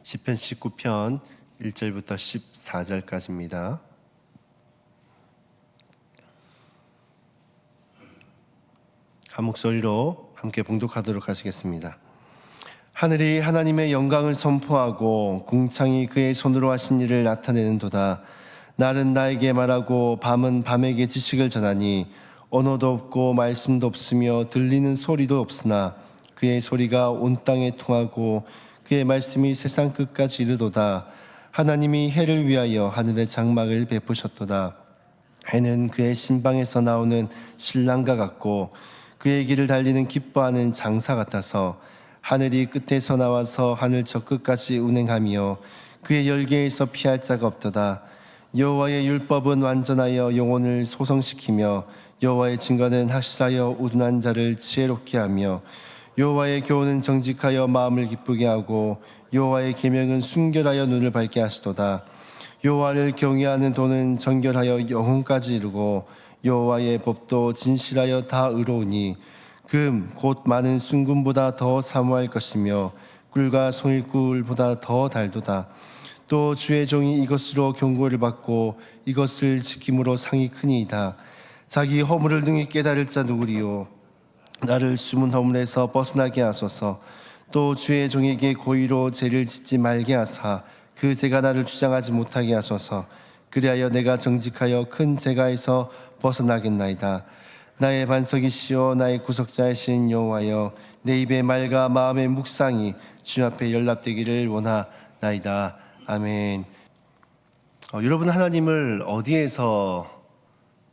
시편 19편 1절부터 14절까지입니다. 한 목소리로 함께 봉독하도록 하시겠습니다. 하늘이 하나님의 영광을 선포하고 궁창이 그의 손으로 하신 일을 나타내는도다. 날은 나에게 말하고 밤은 밤에게 지식을 전하니 언어도 없고 말씀도 없으며 들리는 소리도 없으나 그의 소리가 온 땅에 통하고 그의 말씀이 세상 끝까지 이르도다. 하나님이 해를 위하여 하늘의 장막을 베푸셨도다. 해는 그의 신방에서 나오는 신랑과 같고 그의 길을 달리는 기뻐하는 장사 같아서 하늘이 끝에서 나와서 하늘 저 끝까지 운행하며 그의 열계에서 피할 자가 없도다. 여호와의 율법은 완전하여 영혼을 소성시키며 여호와의 증거는 확실하여 우둔한 자를 지혜롭게 하며 여호와의 교훈은 정직하여 마음을 기쁘게 하고 여호와의 계명은 순결하여 눈을 밝게 하시도다. 여호와를 경외하는 도는 정결하여 영혼까지 이르고 여호와의 법도 진실하여 다 의로우니 금 곧 많은 순금보다 더 사모할 것이며 꿀과 송이꿀보다 더 달도다. 또 주의 종이 이것으로 경고를 받고 이것을 지킴으로 상이 크니이다. 자기 허물을 능히 깨달을 자 누구리요. 나를 숨은 허물에서 벗어나게 하소서. 또 주의 종에게 고의로 죄를 짓지 말게 하사 그 죄가 나를 주장하지 못하게 하소서. 그리하여 내가 정직하여 큰 죄가에서 벗어나겠나이다. 나의 반석이시오 나의 구속자이신 여호와여, 내 입의 말과 마음의 묵상이 주님 앞에 연락되기를 원하나이다. 아멘. 여러분, 하나님을 어디에서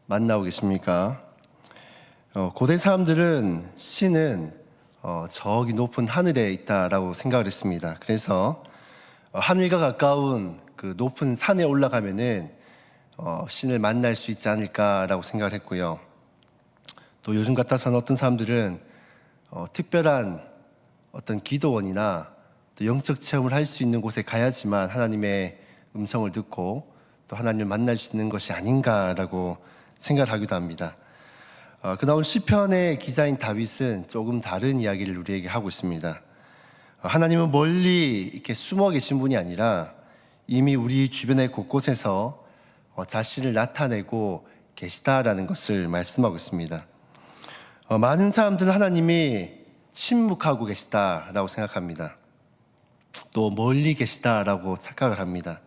만나고 계십니까? 고대 사람들은 신은 저기 높은 하늘에 있다라고 생각을 했습니다. 그래서 하늘과 가까운 그 높은 산에 올라가면은 신을 만날 수 있지 않을까라고 생각을 했고요. 또 요즘 같아서는 어떤 사람들은 특별한 어떤 기도원이나 또 영적 체험을 할 수 있는 곳에 가야지만 하나님의 음성을 듣고 또 하나님을 만날 수 있는 것이 아닌가라고 생각을 하기도 합니다. 그러나 오늘 시편의 기자인 다윗은 조금 다른 이야기를 우리에게 하고 있습니다. 하나님은 멀리 이렇게 숨어 계신 분이 아니라 이미 우리 주변의 곳곳에서 자신을 나타내고 계시다라는 것을 말씀하고 있습니다. 많은 사람들은 하나님이 침묵하고 계시다라고 생각합니다. 또 멀리 계시다라고 착각을 합니다.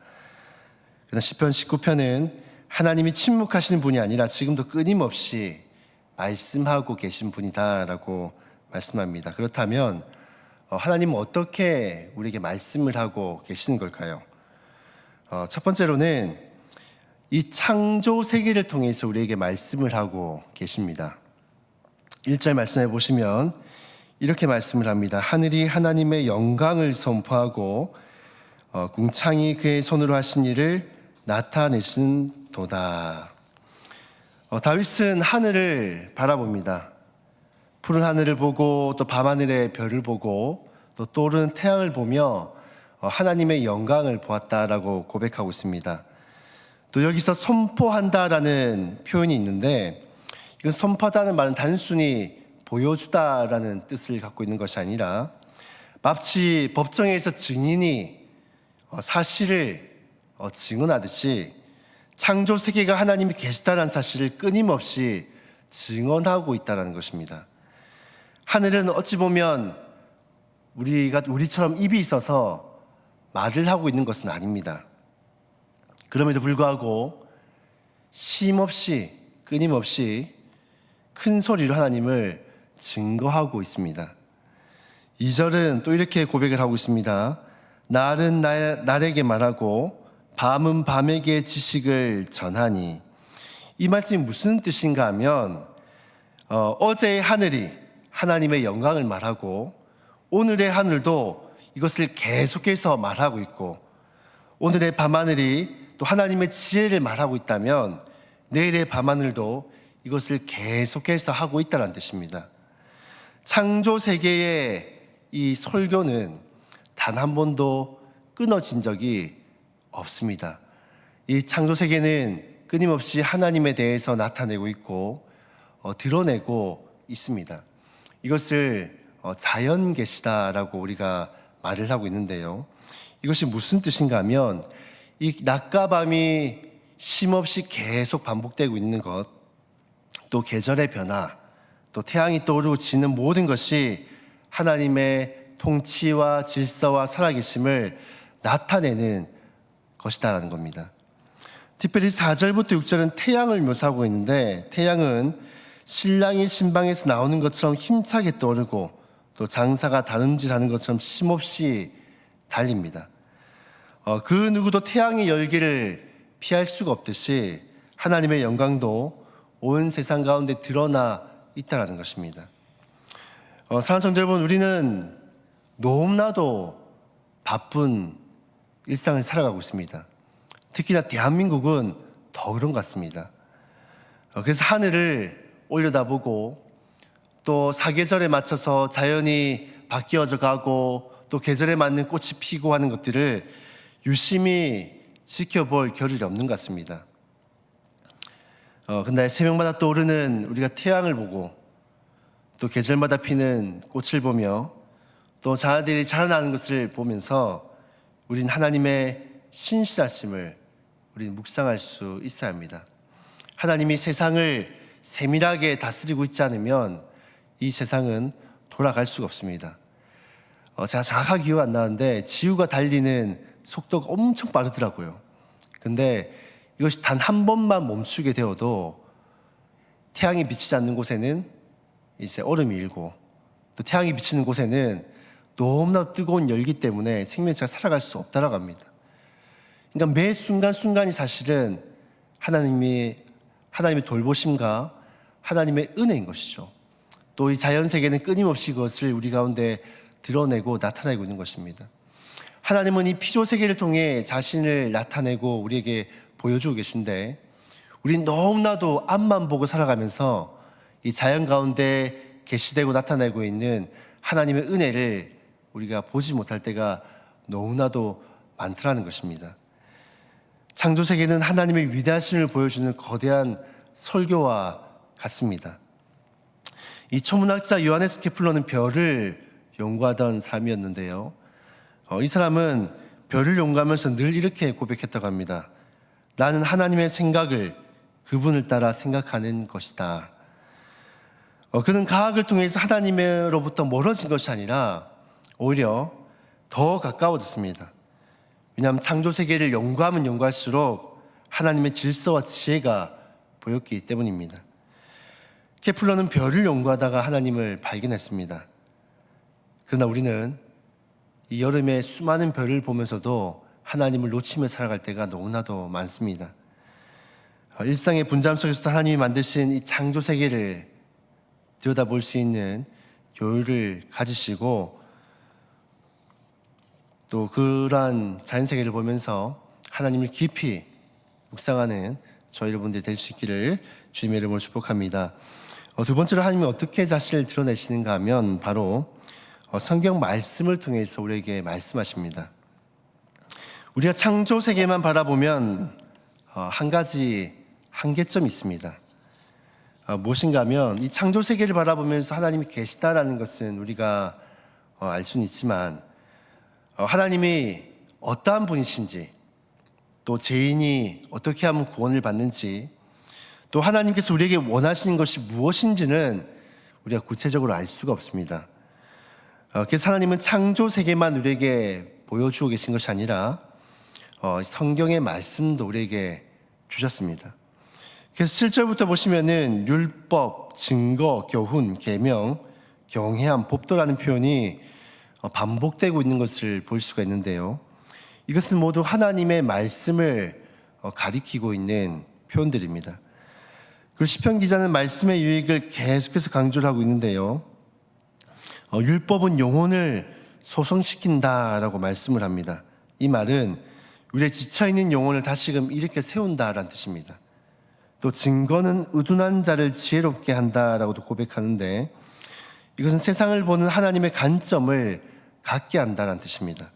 그러나 시편 19편은 하나님이 침묵하시는 분이 아니라 지금도 끊임없이 말씀하고 계신 분이다라고 말씀합니다. 그렇다면 하나님은 어떻게 우리에게 말씀을 하고 계시는 걸까요? 첫 번째로는 이 창조 세계를 통해서 우리에게 말씀을 하고 계십니다. 1절 말씀해 보시면 이렇게 말씀을 합니다. 하늘이 하나님의 영광을 선포하고 궁창이 그의 손으로 하신 일을 나타내신 도다. 다윗은 하늘을 바라봅니다. 푸른 하늘을 보고 또 밤하늘의 별을 보고 또 떠오르는 태양을 보며 하나님의 영광을 보았다라고 고백하고 있습니다. 또 여기서 선포한다라는 표현이 있는데, 이건 선포하다는 말은 단순히 보여주다라는 뜻을 갖고 있는 것이 아니라 마치 법정에서 증인이 사실을 증언하듯이 창조 세계가 하나님이 계시다라는 사실을 끊임없이 증언하고 있다는 것입니다. 하늘은 어찌 보면 우리처럼 입이 있어서 말을 하고 있는 것은 아닙니다. 그럼에도 불구하고 쉼없이 끊임없이 큰 소리로 하나님을 증거하고 있습니다. 2절은 또 이렇게 고백을 하고 있습니다. 날은 날에게 말하고 밤은 밤에게 지식을 전하니. 이 말씀이 무슨 뜻인가 하면 어제의 하늘이 하나님의 영광을 말하고 오늘의 하늘도 이것을 계속해서 말하고 있고, 오늘의 밤하늘이 또 하나님의 지혜를 말하고 있다면 내일의 밤하늘도 이것을 계속해서 하고 있다는 뜻입니다. 창조 세계의 이 설교는 단 한 번도 끊어진 적이 없습니다. 이 창조 세계는 끊임없이 하나님에 대해서 나타내고 있고 드러내고 있습니다. 이것을 자연계시다라고 우리가 말을 하고 있는데요, 이것이 무슨 뜻인가 하면 이 낮과 밤이 쉼없이 계속 반복되고 있는 것, 또 계절의 변화, 또 태양이 떠오르고 지는 모든 것이 하나님의 통치와 질서와 살아계심을 나타내는 것이다라는 겁니다. 특별히 4절부터 6절은 태양을 묘사하고 있는데, 태양은 신랑이 신방에서 나오는 것처럼 힘차게 떠오르고 또 장사가 다름질하는 것처럼 쉼없이 달립니다. 그 누구도 태양의 열기를 피할 수가 없듯이 하나님의 영광도 온 세상 가운데 드러나 있다라는 것입니다. 사랑하는 성도 여러분, 우리는 너무나도 바쁜 일상을 살아가고 있습니다. 특히나 대한민국은 더 그런 것 같습니다. 그래서 하늘을 올려다보고 또 사계절에 맞춰서 자연이 바뀌어져 가고 또 계절에 맞는 꽃이 피고 하는 것들을 유심히 지켜볼 겨를이 없는 것 같습니다. 근데 새벽마다 떠오르는 우리가 태양을 보고 또 계절마다 피는 꽃을 보며 또 자아들이 자라나는 것을 보면서 우린 하나님의 신실하심을 우리는 묵상할 수 있어야 합니다. 하나님이 세상을 세밀하게 다스리고 있지 않으면 이 세상은 돌아갈 수가 없습니다. 제가 정확하게 기억 안 나는데 지구가 달리는 속도가 엄청 빠르더라고요. 근데 이것이 단 한 번만 멈추게 되어도 태양이 비치지 않는 곳에는 이제 얼음이 일고 또 태양이 비치는 곳에는 너무나 뜨거운 열기 때문에 생명체가 살아갈 수 없다라고 합니다. 그러니까 매 순간순간이 사실은 하나님의 돌보심과 하나님의 은혜인 것이죠. 또 이 자연세계는 끊임없이 그것을 우리 가운데 드러내고 나타내고 있는 것입니다. 하나님은 이 피조세계를 통해 자신을 나타내고 우리에게 보여주고 계신데, 우린 너무나도 앞만 보고 살아가면서 이 자연 가운데 계시되고 나타내고 있는 하나님의 은혜를 우리가 보지 못할 때가 너무나도 많더라는 것입니다. 창조세계는 하나님의 위대하심을 보여주는 거대한 설교와 같습니다. 이 천문학자 요하네스 케플러는 별을 연구하던 사람이었는데요. 이 사람은 별을 연구하면서 늘 이렇게 고백했다고 합니다. 나는 하나님의 생각을 그분을 따라 생각하는 것이다. 그는 과학을 통해서 하나님으로부터 멀어진 것이 아니라 오히려 더 가까워졌습니다. 왜냐하면 창조세계를 연구하면 연구할수록 하나님의 질서와 지혜가 보였기 때문입니다. 케플러는 별을 연구하다가 하나님을 발견했습니다. 그러나 우리는 이 여름에 수많은 별을 보면서도 하나님을 놓치며 살아갈 때가 너무나도 많습니다. 일상의 분담 속에서도 하나님이 만드신 이 창조세계를 들여다볼 수 있는 여유를 가지시고 또 그러한 자연세계를 보면서 하나님을 깊이 묵상하는 저희 여러분들이 될 수 있기를 주님의 이름으로 축복합니다. 두 번째로 하나님이 어떻게 자신을 드러내시는가 하면 바로 성경 말씀을 통해서 우리에게 말씀하십니다. 우리가 창조세계만 바라보면 한 가지 한계점이 있습니다. 무엇인가 하면 이 창조세계를 바라보면서 하나님이 계시다라는 것은 우리가 알 수는 있지만 하나님이 어떠한 분이신지 또 죄인이 어떻게 하면 구원을 받는지 또 하나님께서 우리에게 원하시는 것이 무엇인지는 우리가 구체적으로 알 수가 없습니다. 그래서 하나님은 창조세계만 우리에게 보여주고 계신 것이 아니라 성경의 말씀도 우리에게 주셨습니다. 그래서 7절부터 보시면은 율법, 증거, 교훈, 계명, 경외함, 법도라는 표현이 반복되고 있는 것을 볼 수가 있는데요. 이것은 모두 하나님의 말씀을 가리키고 있는 표현들입니다. 그리고 시편 기자는 말씀의 유익을 계속해서 강조를 하고 있는데요. 율법은 영혼을 소성시킨다라고 말씀을 합니다. 이 말은 우리의 지쳐있는 영혼을 다시금 일으켜 세운다라는 뜻입니다. 또 증거는 의둔한 자를 지혜롭게 한다라고도 고백하는데, 이것은 세상을 보는 하나님의 관점을 갖게 한다라는 뜻입니다.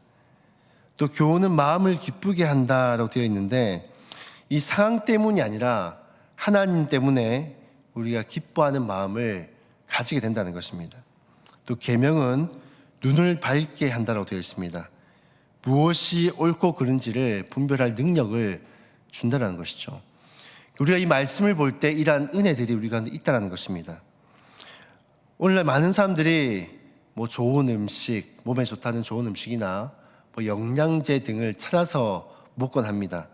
또 교훈은 마음을 기쁘게 한다라고 되어 있는데, 이 상황 때문이 아니라 하나님 때문에 우리가 기뻐하는 마음을 가지게 된다는 것입니다. 또 계명은 눈을 밝게 한다라고 되어 있습니다. 무엇이 옳고 그른지를 분별할 능력을 준다는 것이죠. 우리가 이 말씀을 볼 때 이러한 은혜들이 우리 가운데 있다는 것입니다. 오늘날 많은 사람들이 좋은 음식, 몸에 좋다는 좋은 음식이나 영양제 등을 찾아서 먹곤 합니다.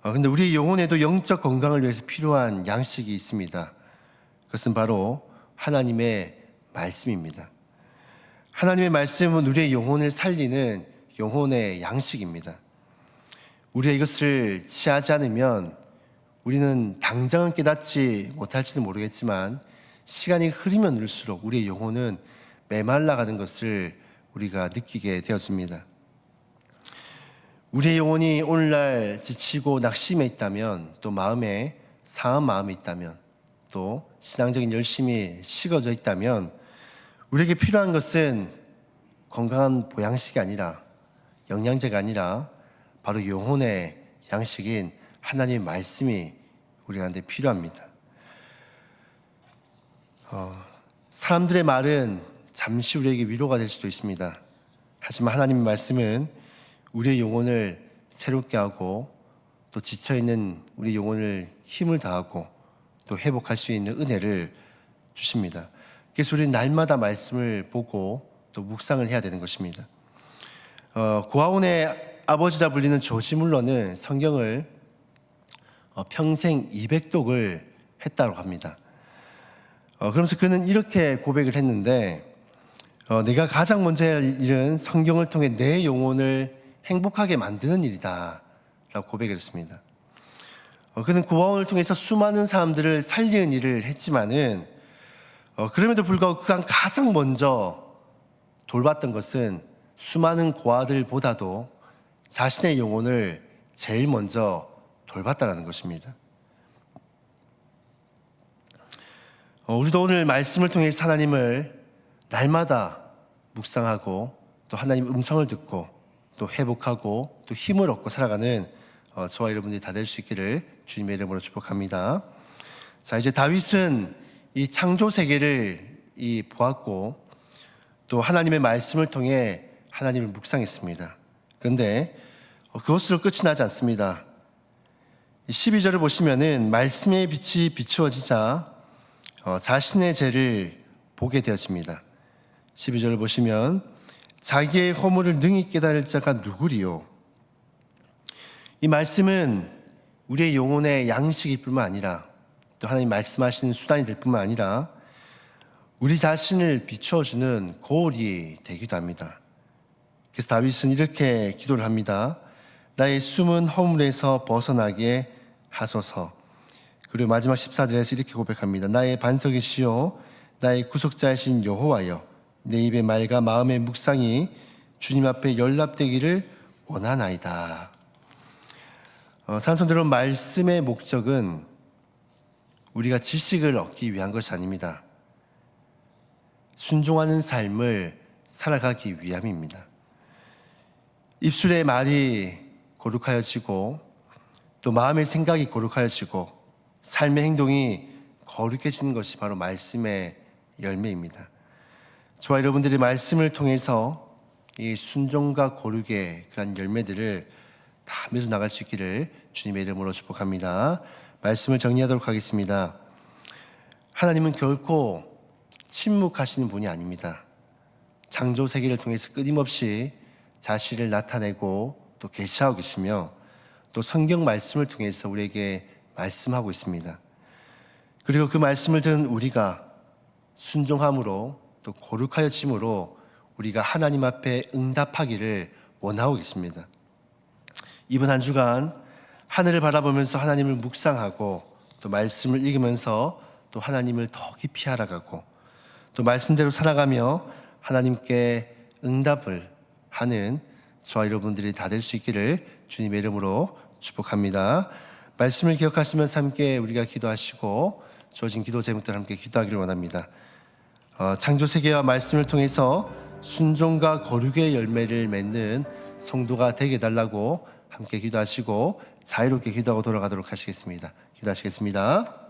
그런데 우리 영혼에도 영적 건강을 위해서 필요한 양식이 있습니다. 그것은 바로 하나님의 말씀입니다. 하나님의 말씀은 우리의 영혼을 살리는 영혼의 양식입니다. 우리가 이것을 취하지 않으면 우리는 당장은 깨닫지 못할지도 모르겠지만 시간이 흐르면 흐를수록 우리의 영혼은 메말라가는 것을 우리가 느끼게 되었습니다. 우리의 영혼이 오늘날 지치고 낙심해 있다면, 또 마음에 상한 마음이 있다면, 또 신앙적인 열심이 식어져 있다면 우리에게 필요한 것은 건강한 보양식이 아니라, 영양제가 아니라 바로 영혼의 양식인 하나님의 말씀이 우리한테 필요합니다. 사람들의 말은 잠시 우리에게 위로가 될 수도 있습니다. 하지만 하나님의 말씀은 우리의 영혼을 새롭게 하고, 또 지쳐있는 우리 영혼을 힘을 다하고 또 회복할 수 있는 은혜를 주십니다. 그래서 우리는 날마다 말씀을 보고 또 묵상을 해야 되는 것입니다. 고아원의 아버지라 불리는 조지 물러는 성경을 평생 200독을 했다고 합니다. 그러면서 그는 이렇게 고백을 했는데, 내가 가장 먼저 할 일은 성경을 통해 내 영혼을 행복하게 만드는 일이다 라고 고백을 했습니다. 그는 고아원을 통해서 수많은 사람들을 살리는 일을 했지만은 그럼에도 불구하고 그가 가장 먼저 돌봤던 것은 수많은 고아들보다도 자신의 영혼을 제일 먼저 돌봤다는 것입니다. 우리도 오늘 말씀을 통해서 하나님을 날마다 묵상하고 또 하나님 음성을 듣고 또 회복하고 또 힘을 얻고 살아가는 저와 여러분들이 다 될 수 있기를 주님의 이름으로 축복합니다. 자, 이제 다윗은 이 창조 세계를 보았고 또 하나님의 말씀을 통해 하나님을 묵상했습니다. 그런데 그것으로 끝이 나지 않습니다. 12절을 보시면은 말씀의 빛이 비추어지자 자신의 죄를 보게 되어집니다. 12절을 보시면 자기의 허물을 능히 깨달을 자가 누구리요? 이 말씀은 우리의 영혼의 양식일 뿐만 아니라 또 하나님 말씀하시는 수단이 될 뿐만 아니라 우리 자신을 비추어주는 거울이 되기도 합니다. 그래서 다윗은 이렇게 기도를 합니다. 나의 숨은 허물에서 벗어나게 하소서. 그리고 마지막 14절에서 이렇게 고백합니다. 나의 반석이시요 나의 구속자이신 여호와여, 내 입의 말과 마음의 묵상이 주님 앞에 연락되기를 원하나이다. 산성들은 말씀의 목적은 우리가 지식을 얻기 위한 것이 아닙니다. 순종하는 삶을 살아가기 위함입니다. 입술의 말이 거룩하여지고 또 마음의 생각이 거룩하여지고 삶의 행동이 거룩해지는 것이 바로 말씀의 열매입니다. 저와 여러분들이 말씀을 통해서 이 순종과 거룩의 그런 열매들을 다 맺어 나갈 수 있기를 주님의 이름으로 축복합니다. 말씀을 정리하도록 하겠습니다. 하나님은 결코 침묵하시는 분이 아닙니다. 창조 세계를 통해서 끊임없이 자신을 나타내고 또 계시하고 계시며 또 성경 말씀을 통해서 우리에게 말씀하고 있습니다. 그리고 그 말씀을 들은 우리가 순종함으로 또 거룩하여짐으로 우리가 하나님 앞에 응답하기를 원하고 있습니다. 이번 한 주간 하늘을 바라보면서 하나님을 묵상하고 또 말씀을 읽으면서 또 하나님을 더 깊이 알아가고 또 말씀대로 살아가며 하나님께 응답을 하는 저와 여러분들이 다 될 수 있기를 주님의 이름으로 축복합니다. 말씀을 기억하시면서 함께 우리가 기도하시고 주어진 기도 제목들 함께 기도하기를 원합니다. 창조 세계와 말씀을 통해서 순종과 거룩의 열매를 맺는 성도가 되게 해달라고 함께 기도하시고 자유롭게 기도하고 돌아가도록 하시겠습니다. 기도하시겠습니다.